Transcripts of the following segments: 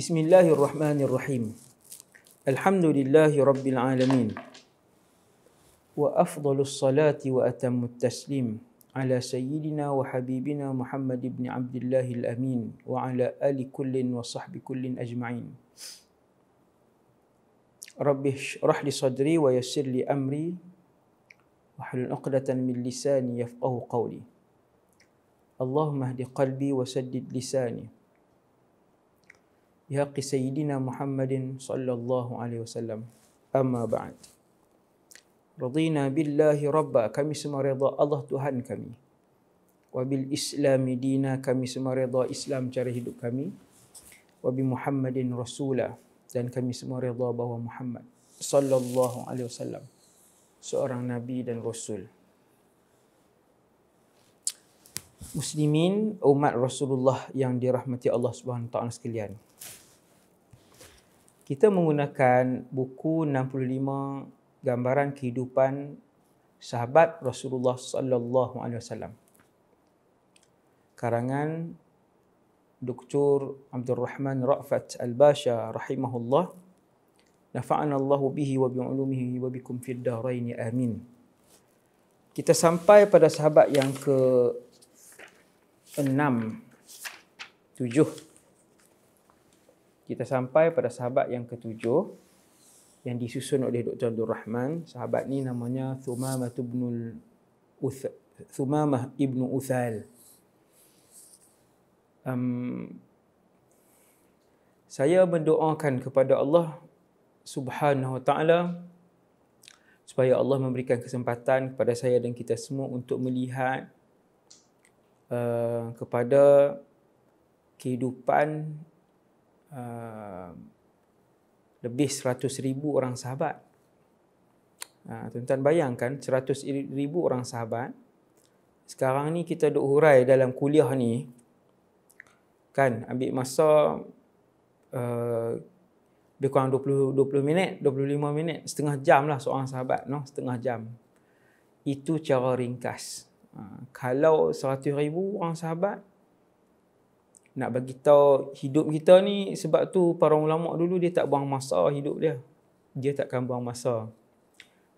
Bismillahirrahmanirrahim. Alhamdulillahi rabbil alamin. Wa afdalus salati wa atammut taslim ala sayyidina wa habibina Muhammad ibn Abdillahil amin wa ala ali kullin wa sahbi kullin ajma'in. Rabbi shrah li sadri wa yassir li amri wahlul 'uqdatan min lisani yafqahu qawli. Allahumma hdi qalbi wa saddid lisani. Ya Haqi Sayyidina Muhammadin sallallahu alaihi wasallam. Amma ba'd. Radina billahi rabba, kami semua redha Allah Tuhan kami. Wa bil islami dina, kami semua redha Islam cara hidup kami. Wa bi Muhammadin rasula, dan kami semua redha bahawa Muhammad sallallahu alaihi wasallam seorang nabi dan rasul. Muslimin, umat Rasulullah yang dirahmati Allah Subhanahu wa taala sekalian. Kita menggunakan buku 65 gambaran kehidupan sahabat Rasulullah sallallahu alaihi wasallam. Karangan Dr. Abdul Rahman Ra'fat Al-Basha rahimahullah. Nafa'ana Allahu bihi wa bi'ulumihi wa bikum fid darain amin. Kita sampai pada sahabat yang ke-6 7. Kita sampai pada sahabat yang ke-7 yang disusun oleh Dr. Abdul Rahman. Sahabat ni namanya Thumamah ibn Uthal. Saya mendoakan kepada Allah Subhanahu wa taala supaya Allah memberikan kesempatan kepada saya dan kita semua untuk melihat kepada kehidupan lebih 100,000 orang sahabat. Tuan-tuan bayangkan 100,000 orang sahabat. Sekarang ni kita duk hurai dalam kuliah ni, kan, ambil masa lebih kurang 20 minit, 25 minit, setengah jam lah seorang sahabat, no? Setengah jam. Itu cara ringkas. Kalau 100,000 orang sahabat, nak bagi tahu hidup kita ni, sebab tu para ulama dulu dia tak buang masa hidup dia. Dia takkan buang masa.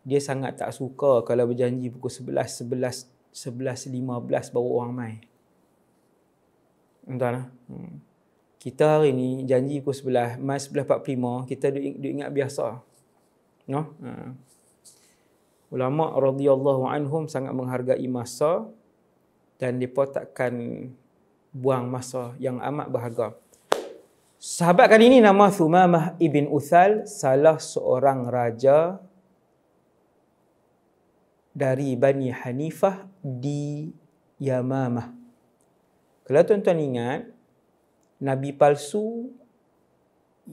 Dia sangat tak suka kalau berjanji pukul 11:15 baru orang mai. Entahlah. Kita hari ni janji pukul 11, mai 11:45, kita duk ingat biasa. No? Ulama radhiyallahu anhum sangat menghargai masa dan mereka takkan buang masa yang amat berharga. Sahabat kali ini nama Thumamah ibn Uthal, salah seorang raja dari Bani Hanifah di Yamamah. Kalau tuan-tuan ingat, Nabi palsu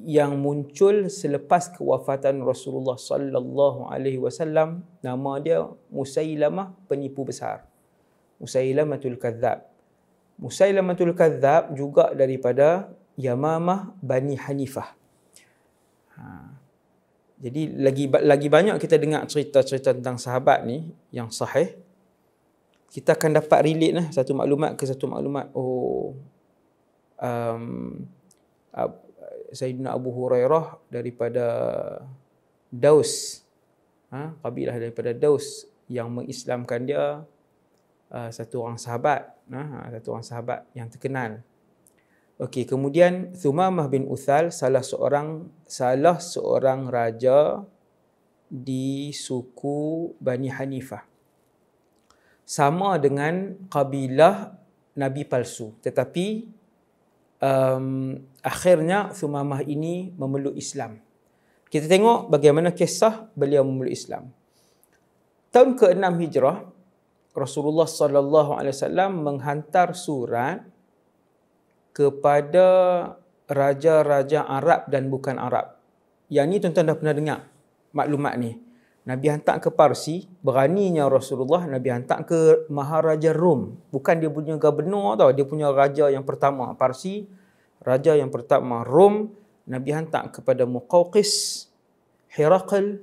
yang muncul selepas kewafatan Rasulullah sallallahu alaihi wasallam, nama dia Musailamah, penipu besar. Musailamatul Kadzab. Musailamatul Kadzab juga daripada Yamamah Bani Hanifah. Jadi lagi banyak kita dengar cerita-cerita tentang sahabat ni yang sahih, kita akan dapat relate lah satu maklumat ke satu maklumat. Sayyidina Abu Hurairah daripada Daus, kabilah daripada Daus yang mengislamkan dia, satu orang sahabat, satu orang sahabat yang terkenal. Okey, kemudian Thumamah bin Uthal salah seorang raja di suku Bani Hanifah. Sama dengan kabilah Nabi palsu, tetapi akhirnya Thumamah ini memeluk Islam. Kita tengok bagaimana kisah beliau memeluk Islam. Tahun ke-6 Hijrah, Rasulullah sallallahu alaihi wasallam menghantar surat kepada raja-raja Arab dan bukan Arab. Yang ni tuan-tuan dah pernah dengar maklumat ni. Nabi hantar ke Parsi, beraninya Rasulullah Nabi hantar ke Maharaja Rom. Bukan dia punya gubernur tau, dia punya raja yang pertama Parsi, raja yang pertama Rom. Nabi hantar kepada Muqawqis, Herakl,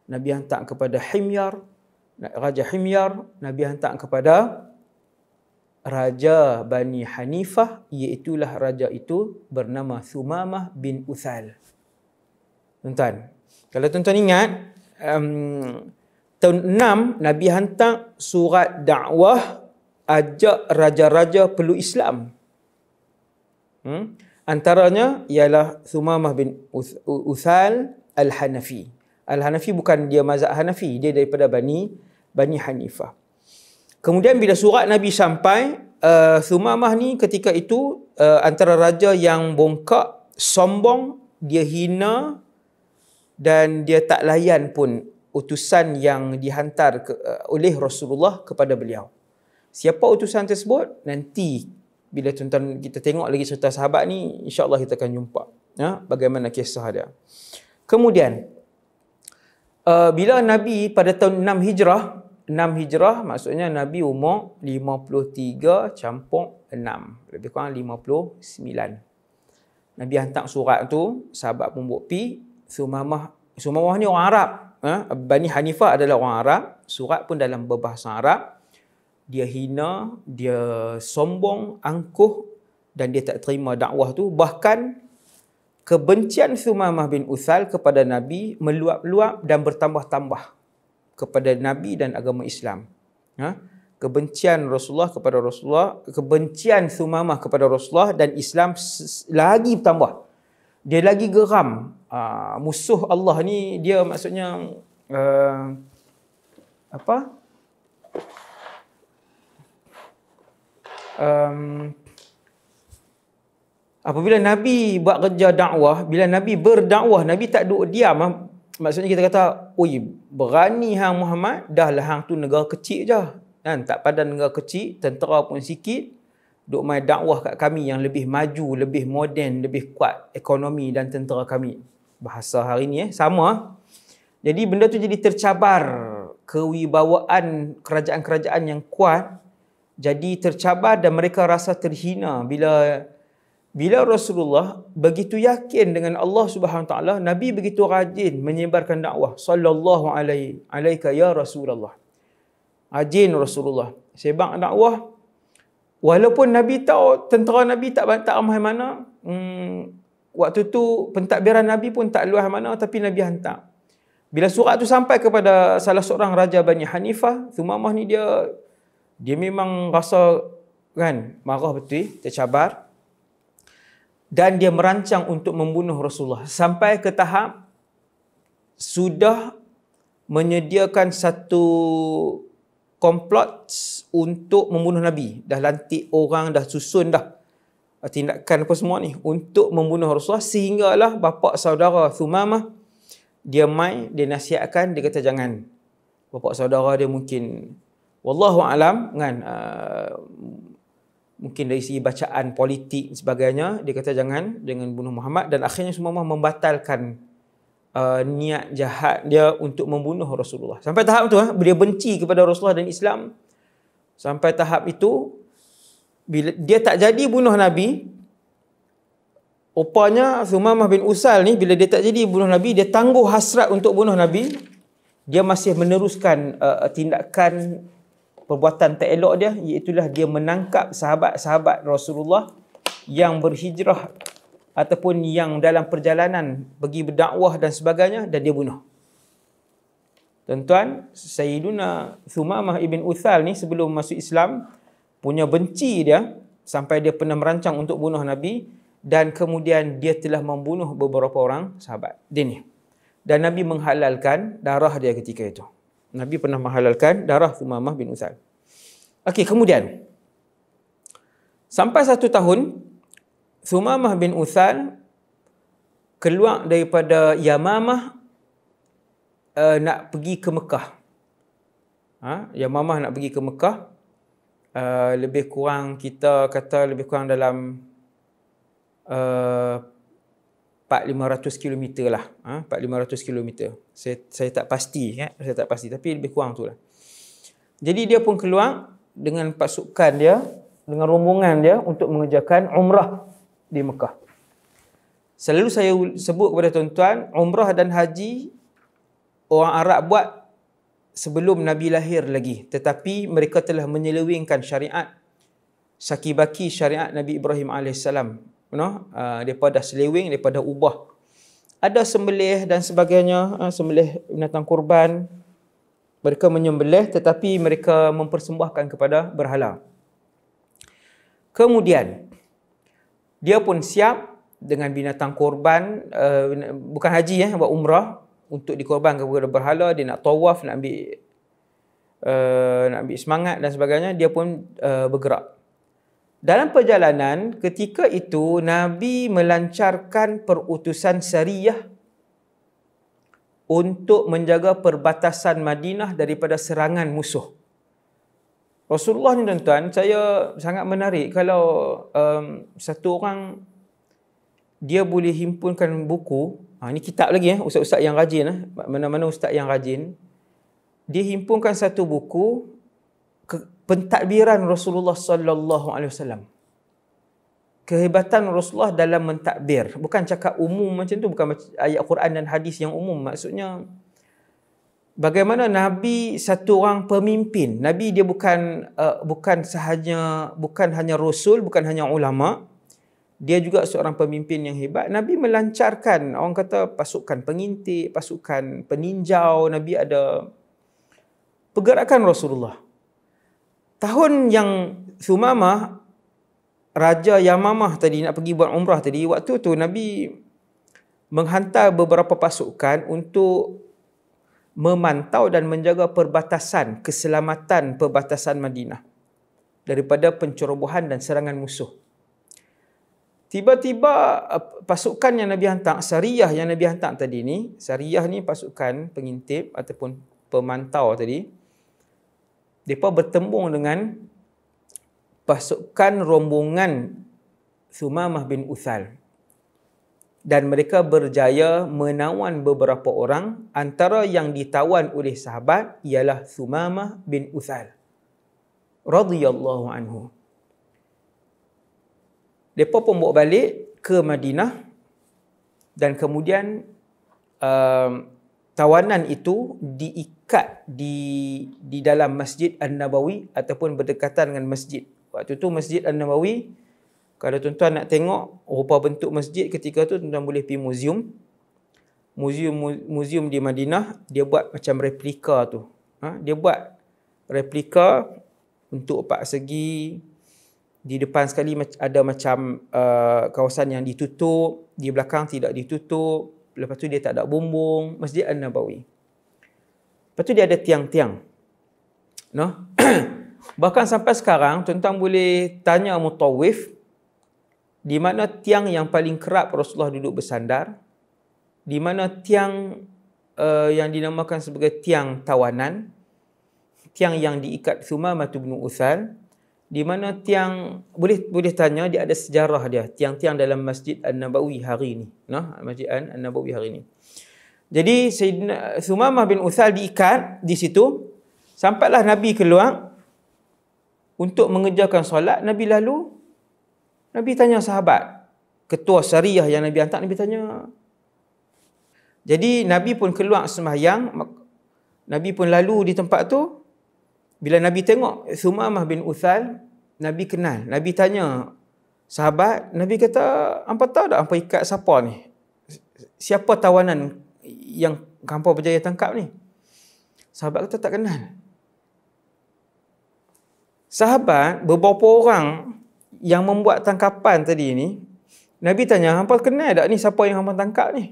Nabi hantar kepada Himyar, Raja Himyar, Nabi hantar kepada raja Bani Hanifah, iaitulah raja itu bernama Thumamah bin Uthal. Tuan-tuan, kalau tuan-tuan ingat, tahun 6 Nabi hantar surat dakwah ajak raja-raja peluk Islam. Antaranya ialah Thumamah bin Uthal Al-Hanafi. Al-Hanafi bukan dia mazhab Hanafi, dia daripada Bani Hanifah. Kemudian bila surat Nabi sampai, Thumamah ni ketika itu antara raja yang bongkak, sombong, dia hina dan dia tak layan pun utusan yang dihantar oleh Rasulullah kepada beliau. Siapa utusan tersebut? Nanti bila tuan-tuan kita tengok lagi cerita sahabat ni, insya-Allah kita akan jumpa bagaimana kisah dia. Kemudian bila Nabi pada tahun 6 Hijrah maksudnya Nabi umur 53 campur 6, lebih kurang 59. Nabi hantar surat tu, sahabat pun buat pi. Thumamah ni orang Arab. Bani Hanifah adalah orang Arab. Surat pun dalam berbahasa Arab. Dia hina, dia sombong, angkuh dan dia tak terima dakwah tu. Bahkan kebencian Thumamah bin Uthal kepada Nabi meluap-luap dan bertambah-tambah kepada Nabi dan agama Islam. Kebencian Rasulullah kepada Rasulullah, kebencian Thumamah kepada Rasulullah dan Islam lagi bertambah. Dia lagi geram. Musuh Allah ni dia maksudnya apabila Nabi buat kerja dakwah, bila Nabi berdakwah, Nabi tak duduk diam. Maksudnya kita kata, oi, berani hang Muhammad, dah lah hang tu negara kecil je. Kan? Tak padan negara kecil, tentera pun sikit, duk mai dakwah kat kami yang lebih maju, lebih moden, lebih kuat ekonomi dan tentera kami. Bahasa hari ni sama. Jadi benda tu jadi tercabar kewibawaan kerajaan-kerajaan yang kuat, jadi tercabar dan mereka rasa terhina bila Rasulullah begitu yakin dengan Allah Subhanahu taala, Nabi begitu rajin menyebarkan dakwah. Sallallahu alaika ya Rasulullah. Rajin Rasulullah sebar dakwah. Walaupun Nabi tahu tentera Nabi tak ramai mana, waktu tu pentadbiran Nabi pun tak luas mana, tapi Nabi hantar. Bila surat tu sampai kepada salah seorang raja Bani Hanifah, Thumamah ni dia memang rasa kan marah betul, tercabar. Dan dia merancang untuk membunuh Rasulullah. Sampai ke tahap sudah menyediakan satu komplot untuk membunuh Nabi. Dah lantik orang, dah susun dah tindakan apa semua ni untuk membunuh Rasulullah. Sehinggalah bapa saudara Thumamah, dia nasihatkan, dia kata jangan. Bapa saudara dia mungkin, wallahu alam kan, mungkin dari segi bacaan politik sebagainya, dia kata jangan bunuh Muhammad. Dan akhirnya semua membatalkan niat jahat dia untuk membunuh Rasulullah. Sampai tahap tu dia benci kepada Rasulullah dan Islam. Sampai tahap itu bila dia tak jadi bunuh Nabi, rupanya Thumamah bin Uthal ni bila dia tak jadi bunuh Nabi, dia tangguh hasrat untuk bunuh Nabi. Dia masih meneruskan tindakan perbuatan tak elok dia, iaitulah dia menangkap sahabat-sahabat Rasulullah yang berhijrah ataupun yang dalam perjalanan pergi berdakwah dan sebagainya, dan dia bunuh. Tuan-tuan, Sayyiduna Thumamah ibn Uthal ni sebelum masuk Islam punya benci dia sampai dia pernah merancang untuk bunuh Nabi, dan kemudian dia telah membunuh beberapa orang sahabat dia ni. Dan Nabi menghalalkan darah dia ketika itu. Nabi pernah menghalalkan darah Thumamah bin Uthal. Okey, kemudian sampai 1 tahun Thumamah bin Uthal keluar daripada Yamamah nak pergi ke Mekah. Yamamah nak pergi ke Mekah. Lebih kurang kita kata lebih kurang dalam 400-500 km lah. 400-500 km. Saya tak pasti, saya tak pasti, tapi lebih kurang tu lah. Jadi dia pun keluar dengan pasukan dia, dengan rombongan dia untuk mengerjakan umrah di Mekah. Selalu saya sebut kepada tuan-tuan, umrah dan haji orang Arab buat sebelum Nabi lahir lagi, tetapi mereka telah menyelewengkan syariat sakibaki syariat Nabi Ibrahim AS. Mereka dah seleweng, mereka dah ubah. Ada sembelih dan sebagainya, sembelih binatang kurban. Mereka menyembelih tetapi mereka mempersembahkan kepada berhala. Kemudian, dia pun siap dengan binatang korban, bukan haji buat umrah, untuk dikorbankan kepada berhala. Dia nak tawaf, nak ambil semangat dan sebagainya. Dia pun bergerak. Dalam perjalanan, ketika itu Nabi melancarkan perutusan Sariyah untuk menjaga perbatasan Madinah daripada serangan musuh. Rasulullah ni tuan-tuan, saya sangat menarik kalau satu orang dia boleh himpunkan buku, ini kitab lagi ustaz-ustaz yang rajin, mana-mana ustaz yang rajin, dia himpunkan satu buku pentadbiran Rasulullah sallallahu alaihi wasallam. Kehebatan Rasulullah dalam mentadbir. Bukan cakap umum macam tu, bukan ayat Quran dan hadis yang umum. Maksudnya bagaimana Nabi satu orang pemimpin. Nabi dia bukan hanya rasul, bukan hanya ulama. Dia juga seorang pemimpin yang hebat. Nabi melancarkan, orang kata, pasukan pengintik, pasukan peninjau. Nabi ada pergerakan Rasulullah. Tahun yang Thumamah, Raja Yamamah tadi nak pergi buat umrah tadi, waktu tu Nabi menghantar beberapa pasukan untuk memantau dan menjaga perbatasan, keselamatan perbatasan Madinah daripada pencerobohan dan serangan musuh. Tiba-tiba pasukan yang Nabi hantar, Sariyah yang Nabi hantar tadi ni, Sariyah ni pasukan pengintip ataupun pemantau tadi, mereka bertembung dengan pasukan rombongan Thumamah bin Uthal. Dan mereka berjaya menawan beberapa orang. Antara yang ditawan oleh sahabat ialah Thumamah bin Uthal radhiyallahu anhu. Mereka pun bawa balik ke Madinah. Dan kemudian tawanan itu diikat di dalam Masjid An-Nabawi ataupun berdekatan dengan masjid. Waktu tu Masjid An-Nabawi, kalau tuan-tuan nak tengok rupa bentuk masjid ketika tu, tuan-tuan boleh pergi muzium di Madinah. Dia buat macam replika tu. Dia buat replika untuk 4 segi. Di depan sekali ada macam kawasan yang ditutup, di belakang tidak ditutup. Lepas tu dia tak ada bumbung. Masjid An-Nabawi. Lepas tu dia ada tiang-tiang. Bahkan sampai sekarang, tuan-tuan boleh tanya mutawif, di mana tiang yang paling kerap Rasulullah duduk bersandar, di mana tiang yang dinamakan sebagai tiang tawanan, tiang yang diikat Thumamah bin Uthal, di mana tiang, boleh tanya, dia ada sejarah dia, tiang-tiang dalam Masjid An-Nabawi hari ini. Masjid An-Nabawi hari ini. Jadi Sayyidina Thumamah bin Uthal diikat di situ, sampailah Nabi keluar untuk mengerjakan solat. Nabi tanya sahabat, ketua Sariyah yang Nabi hantar, Nabi tanya. Jadi Nabi pun keluar sembahyang, Nabi pun lalu di tempat tu. Bila Nabi tengok Thumamah bin Uthal, Nabi kenal. Nabi tanya sahabat, Nabi kata, "Hampa tahu tak hampa ikat siapa ni? Siapa tawanan yang hampa berjaya tangkap ni?" Sahabat kata tak kenal. Sahabat, beberapa orang yang membuat tangkapan tadi ni, Nabi tanya, "Hampa kenal tak ni siapa yang hampa tangkap ni?"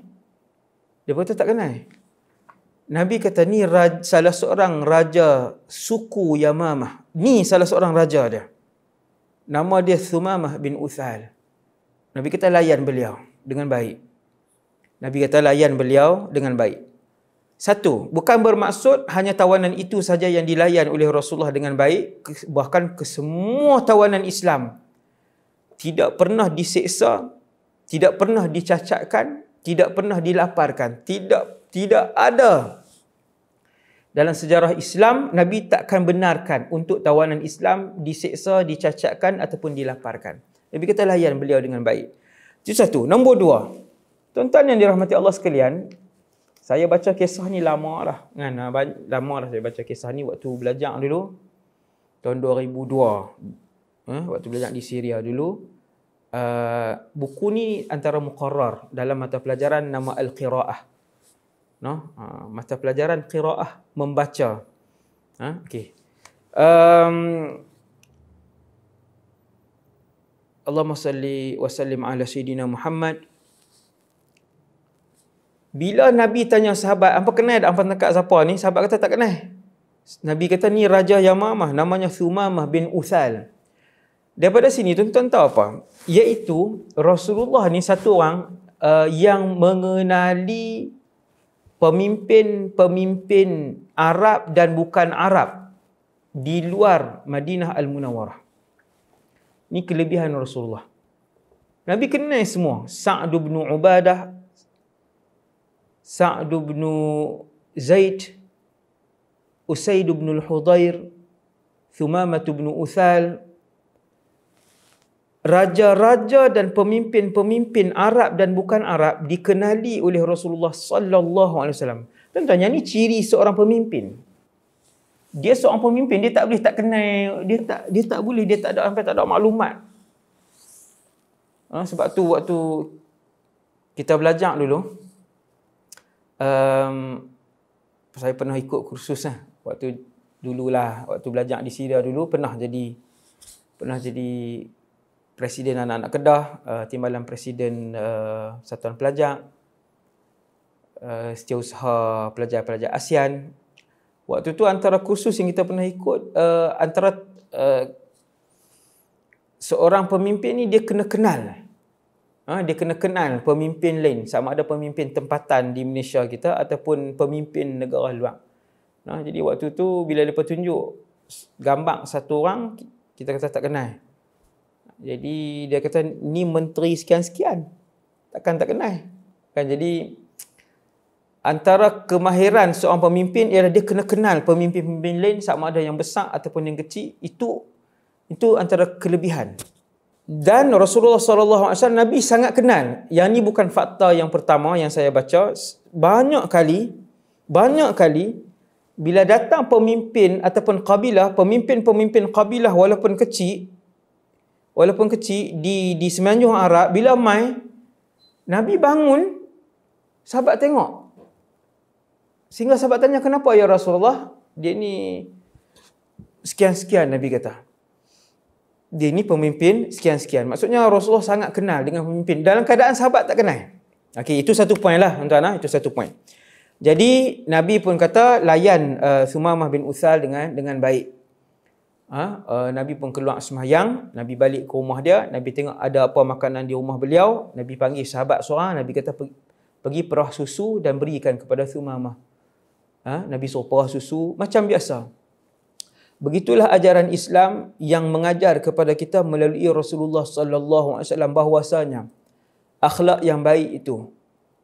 Dia kata tak kenal. Nabi kata, ni salah seorang raja suku Yamamah. Ni salah seorang raja dia. Nama dia Thumamah bin Uthal. Nabi kata layan beliau dengan baik. Nabi kata layan beliau dengan baik. Satu, bukan bermaksud hanya tawanan itu saja yang dilayan oleh Rasulullah dengan baik. Bahkan ke semua tawanan Islam. Tidak pernah diseksa, tidak pernah dicacatkan, tidak pernah dilaparkan. Tidak ada. Dalam sejarah Islam, Nabi takkan benarkan untuk tawanan Islam diseksa, dicacatkan ataupun dilaparkan. Nabi kata layan beliau dengan baik. Itu satu. Nombor 2. Tuan-tuan yang dirahmati Allah sekalian, saya baca kisah ni lama dah. Lama dah saya baca kisah ni waktu belajar dulu. Tahun 2002. waktu belajar di Syria dulu, buku ni antara muqarrar dalam mata pelajaran nama Al-Qiraah. Mata pelajaran qiraah, membaca. Okey. Allahumma salli wa sallim ala sayyidina Muhammad. Bila Nabi tanya sahabat, "Apa kenal tak? Apa dekat siapa ni?" Sahabat kata tak kenal. Nabi kata ni Raja Yamamah, namanya Thumamah bin Uthal. Daripada sini tuan-tuan tahu apa? Iaitu Rasulullah ni satu orang yang mengenali pemimpin-pemimpin Arab dan bukan Arab di luar Madinah Al-Munawwarah. Ini kelebihan Rasulullah. Nabi kenal semua. Sa'd bin Ubadah, Sa'd bin Zaid, Usaid bin Al-Hudhair, Thumamah bin Uthal. Raja-raja dan pemimpin-pemimpin Arab dan bukan Arab dikenali oleh Rasulullah sallallahu alaihi wasallam. Tuan-tuan, yang ni ciri seorang pemimpin. Dia seorang pemimpin, dia tak boleh tak kenal, dia tak boleh, dia tak ada maklumat. Sebab tu waktu kita belajar dulu, saya pernah ikut kursus waktu belajar di Syria dulu, pernah jadi Presiden anak-anak Kedah, Timbalan Presiden Satuan Pelajar, Setiausaha Pelajar-pelajar ASEAN. Waktu tu antara kursus yang kita pernah ikut, antara seorang pemimpin ni dia kena kenal. Dia kena kenal pemimpin lain, sama ada pemimpin tempatan di Malaysia kita ataupun pemimpin negara luar. Jadi waktu tu bila mereka tunjuk gambar satu orang, kita kata tak kenal. Jadi dia kata ni menteri sekian-sekian, takkan tak kenal kan. Jadi antara kemahiran seorang pemimpin ialah dia kena kenal pemimpin-pemimpin lain, sama ada yang besar ataupun yang kecil. Itu antara kelebihan. Dan Rasulullah SAW Nabi sangat kenal. Yang ni bukan fakta yang pertama yang saya baca. Banyak kali bila datang pemimpin ataupun kabilah, pemimpin-pemimpin kabilah walaupun kecil di semenanjung Arab, bila mai Nabi bangun, sahabat tengok. Sehingga sahabat tanya, "Kenapa ya Rasulullah? Dia ni sekian-sekian," Nabi kata. Dia ni pemimpin sekian-sekian. Maksudnya Rasulullah sangat kenal dengan pemimpin dalam keadaan sahabat tak kenal. Okey, itu satu poin lah tuan-tuan, itu satu poin. Jadi Nabi pun kata layan Thumamah bin Uthal dengan baik. Nabi pun keluar sembahyang, Nabi balik ke rumah dia, Nabi tengok ada apa makanan di rumah beliau, Nabi panggil sahabat seorang, Nabi kata pergi perah susu dan berikan kepada Thumamah. Nabi suruh perah susu macam biasa. Begitulah ajaran Islam yang mengajar kepada kita melalui Rasulullah sallallahu alaihi wasallam bahwasanya akhlak yang baik itu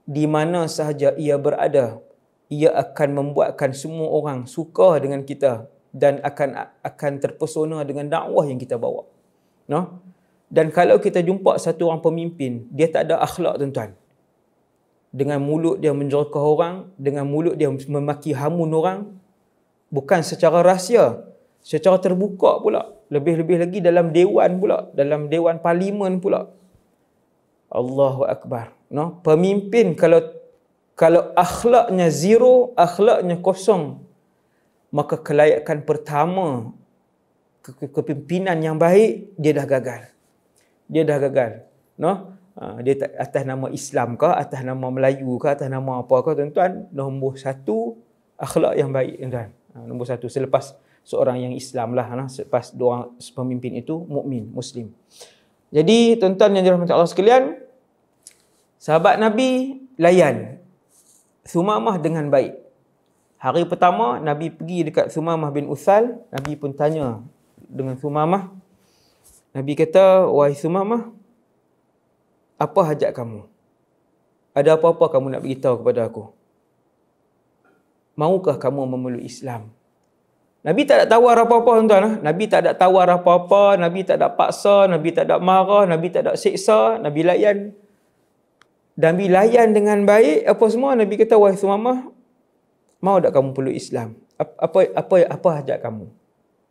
di mana sahaja ia berada, ia akan membuatkan semua orang suka dengan kita dan akan terpesona dengan dakwah yang kita bawa. Dan kalau kita jumpa satu orang pemimpin, dia tak ada akhlak tuan-tuan. Dengan mulut dia menjerkah orang, dengan mulut dia memaki hamun orang, bukan secara rahsia, secara terbuka pula. Lebih-lebih lagi dalam dewan pula, dalam dewan parlimen pula. Allahu Akbar. Pemimpin kalau akhlaknya zero, akhlaknya kosong, maka kelayakan pertama kepimpinan yang baik dia dah gagal. Dia atas nama Islam ke, atas nama Melayu ke, atas nama apa ke tuan-tuan, nombor satu akhlak yang baik tuan-tuan. Nombor satu selepas seorang yang Islam lah, selepas dua orang pemimpin itu mukmin, muslim. Jadi tuan-tuan yang dirahmati Allah sekalian, sahabat Nabi layan Thumamah dengan baik. Hari pertama Nabi pergi dekat Thumamah bin Uthal, Nabi pun tanya dengan Thumamah. Nabi kata, "Wahai Thumamah, apa hajat kamu? Ada apa-apa kamu nak beritahu kepada aku? Maukah kamu memeluk Islam?" Nabi tak ada tawar apa-apa tuan-tuan. Nabi tak ada tawar apa-apa, Nabi tak ada paksa, Nabi tak ada marah, Nabi tak ada seksa, Nabi layan. Nabi layan dengan baik apa semua. Nabi kata, "Wahai Thumamah, mau tak kamu peluk Islam? Apa hajat kamu?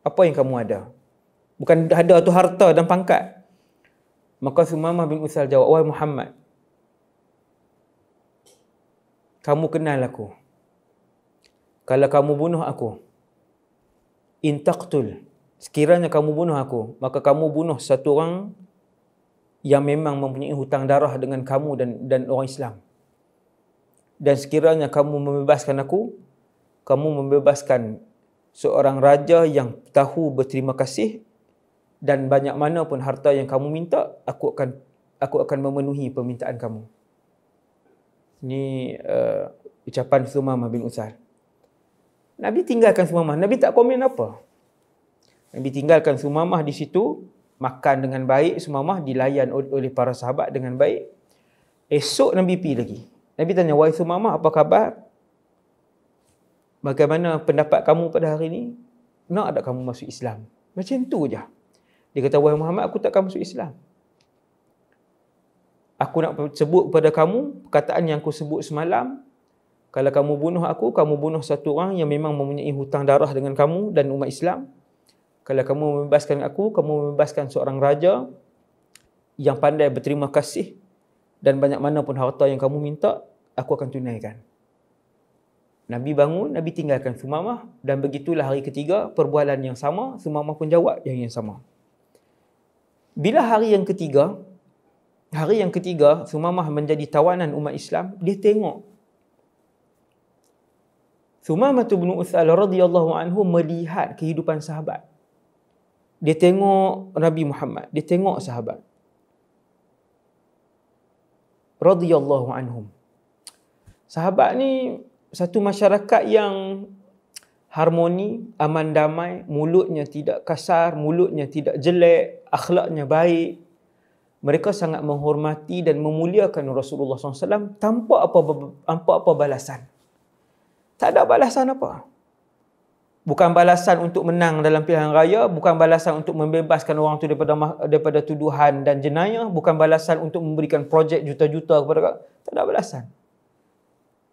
Apa yang kamu ada?" Bukan ada tu harta dan pangkat. Maka Sumamah bin Utsal jawab, wahai Muhammad, kamu kenal aku. Kalau kamu bunuh aku, in taqtul, sekiranya kamu bunuh aku, maka kamu bunuh satu orang yang memang mempunyai hutang darah dengan kamu dan orang Islam. Dan sekiranya kamu membebaskan aku, kamu membebaskan seorang raja yang tahu berterima kasih, dan banyak mana pun harta yang kamu minta, aku akan memenuhi permintaan kamu. Ini ucapan Sumamah bin Utsal. Nabi tinggalkan Sumamah. Nabi tak komen apa. Nabi tinggalkan Sumamah di situ, makan dengan baik. Sumamah dilayan oleh para sahabat dengan baik. Esok Nabi pergi lagi. Nabi tanya, wahai Sumamah, apa khabar? Bagaimana pendapat kamu pada hari ini? Nak tak kamu masuk Islam? Macam tu je. Dia kata, wahai Muhammad, aku takkan masuk Islam. Aku nak sebut kepada kamu perkataan yang aku sebut semalam. Kalau kamu bunuh aku, kamu bunuh satu orang yang memang mempunyai hutang darah dengan kamu dan umat Islam. Kalau kamu membebaskan aku, kamu membebaskan seorang raja yang pandai berterima kasih, dan banyak mana pun harta yang kamu minta, aku akan tunaikan. Nabi bangun, Nabi tinggalkan Sumamah, dan begitulah hari ketiga, perbualan yang sama, Sumamah pun jawab yang sama. Bila hari yang ketiga, Sumamah menjadi tawanan umat Islam, dia tengok Sumamah bin Utsal radhiyallahu anhu melihat kehidupan sahabat. Dia tengok Nabi Muhammad, dia tengok sahabat radhiyallahu anhum. Sahabat ni satu masyarakat yang harmoni, aman damai, mulutnya tidak kasar, mulutnya tidak jelek, akhlaknya baik. Mereka sangat menghormati dan memuliakan Rasulullah SAW tanpa apa balasan. Tak ada balasan apa. Bukan balasan untuk menang dalam pilihan raya, bukan balasan untuk membebaskan orang tu daripada tuduhan dan jenayah, bukan balasan untuk memberikan projek juta-juta kepada, tak ada balasan.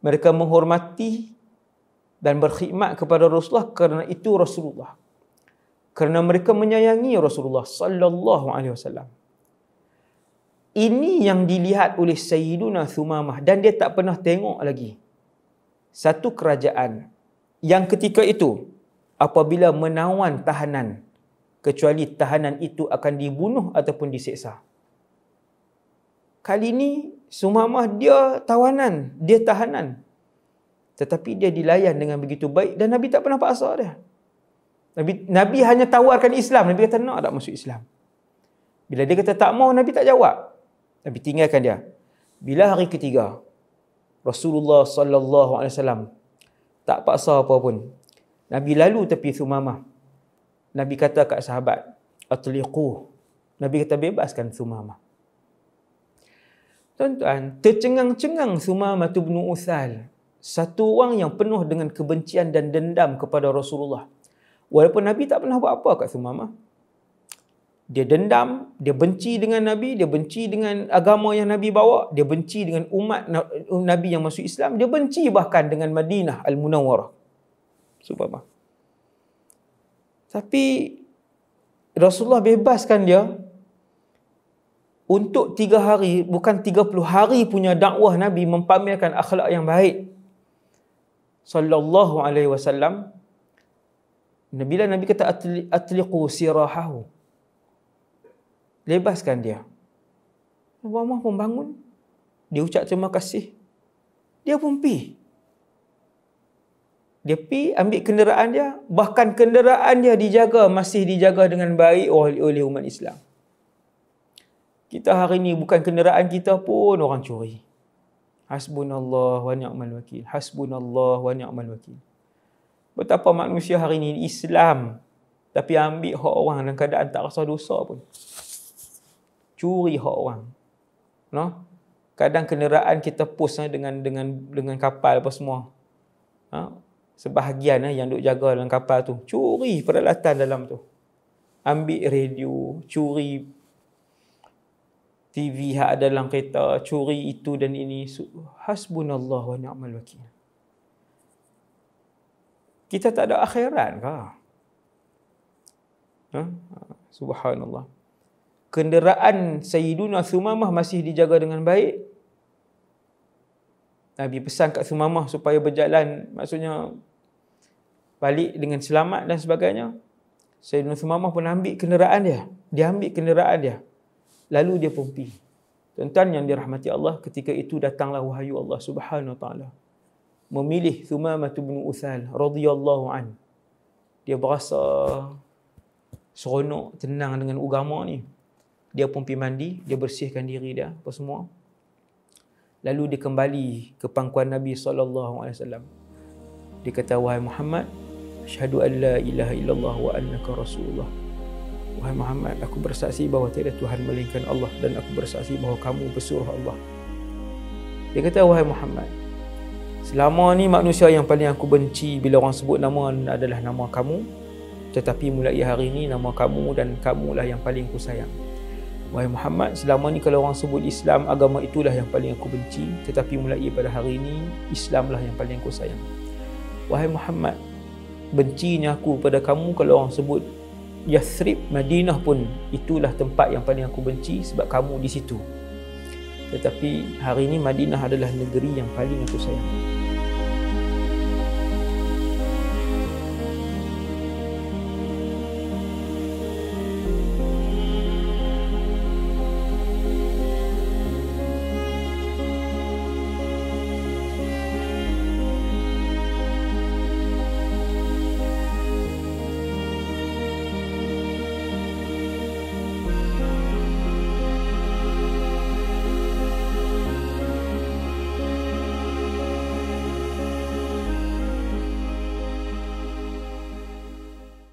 Mereka menghormati dan berkhidmat kepada Rasulullah kerana itu Rasulullah. Kerana mereka menyayangi Rasulullah sallallahu alaihi wasallam. Ini yang dilihat oleh Sayyiduna Sumamah, dan dia tak pernah tengok lagi satu kerajaan yang ketika itu apabila menawan tahanan, kecuali tahanan itu akan dibunuh ataupun diseksa. Kali ini Sumamah dia tawanan, dia tahanan. Tetapi dia dilayan dengan begitu baik, dan Nabi tak pernah paksa dia. Nabi hanya tawarkan Islam. Nabi kata nak tak masuk Islam. Bila dia kata tak mau, Nabi tak jawab. Nabi tinggalkan dia. Bila hari ketiga, Rasulullah sallallahu alaihi wasallam tak paksa apa pun. Nabi lalu tepi Sumamah. Nabi kata kat sahabat, atliquh. Nabi kata bebaskan Sumamah. Tuan-tuan, tercengang-cengang Sumamah bin Utsal, satu orang yang penuh dengan kebencian dan dendam kepada Rasulullah. Walaupun Nabi tak pernah buat apa kat Sumamah. Dia dendam, dia benci dengan Nabi, dia benci dengan agama yang Nabi bawa, dia benci dengan umat Nabi yang masuk Islam, dia benci bahkan dengan Madinah Al-Munawwarah. Subhanallah. Tapi Rasulullah bebaskan dia untuk 3 hari, bukan 30 hari punya dakwah Nabi mempamerkan akhlak yang baik. Sallallahu alaihi wasallam. Bila Nabi kata atliqu sirahahu, lepaskan dia. Muhammad pun bangun. Dia ucap terima kasih. Dia pun pergi. Dia pergi ambil kenderaan dia. Bahkan kenderaan dia dijaga, masih dijaga dengan baik oleh umat Islam. Kita hari ini bukan kenderaan kita pun orang curi. Hasbunallah wa ni'mal wakil. Hasbunallah wa ni'mal wakil. Betapa manusia hari ini Islam, tapi ambil hak orang dalam keadaan tak rasa dosa pun. Curi hak orang. No? Kadang kenderaan kita post dengan kapal apa semua. Sebahagian yang duk jaga dalam kapal tu curi peralatan dalam tu. Ambil radio, curi TV yang ada dalam kereta, curi itu dan ini. Hasbunallah wa ni'mal wakil. Kita tak ada akhirat ke? Ha? Subhanallah. Kenderaan Sayyiduna Thumamah masih dijaga dengan baik. Nabi pesan kat Thumamah supaya berjalan, maksudnya balik dengan selamat dan sebagainya. Sayyiduna Thumamah pun ambil kenderaan dia. Dia ambil kenderaan dia. Lalu dia pun pergi. Tuan-tuan yang dirahmati Allah, ketika itu datanglah wahyu Allah Subhanahu wa taala memilih Thumamah bin Uthal radhiyallahu an. Dia berasa seronok, tenang dengan agama ni. Dia pun pergi mandi, dia bersihkan diri dia, apa semua. Lalu dia kembali ke pangkuan Nabi SAW. Dia kata, wahai Muhammad, asyhadu an la ilaha illallah wa annaka rasulullah. Wahai Muhammad, aku bersaksi bahawa tiada Tuhan melainkan Allah, dan aku bersaksi bahawa kamu pesuruh Allah. Dia kata, wahai Muhammad, selama ni manusia yang paling aku benci bila orang sebut nama adalah nama kamu. Tetapi mulai hari ini nama kamu dan kamulah yang paling aku sayang. Wahai Muhammad, selama ni kalau orang sebut Islam, agama itulah yang paling aku benci. Tetapi mulai pada hari ini, Islamlah yang paling aku sayang. Wahai Muhammad, bencinya aku pada kamu kalau orang sebut Yathrib, Madinah pun itulah tempat yang paling aku benci sebab kamu di situ. Tetapi hari ini Madinah adalah negeri yang paling aku sayang.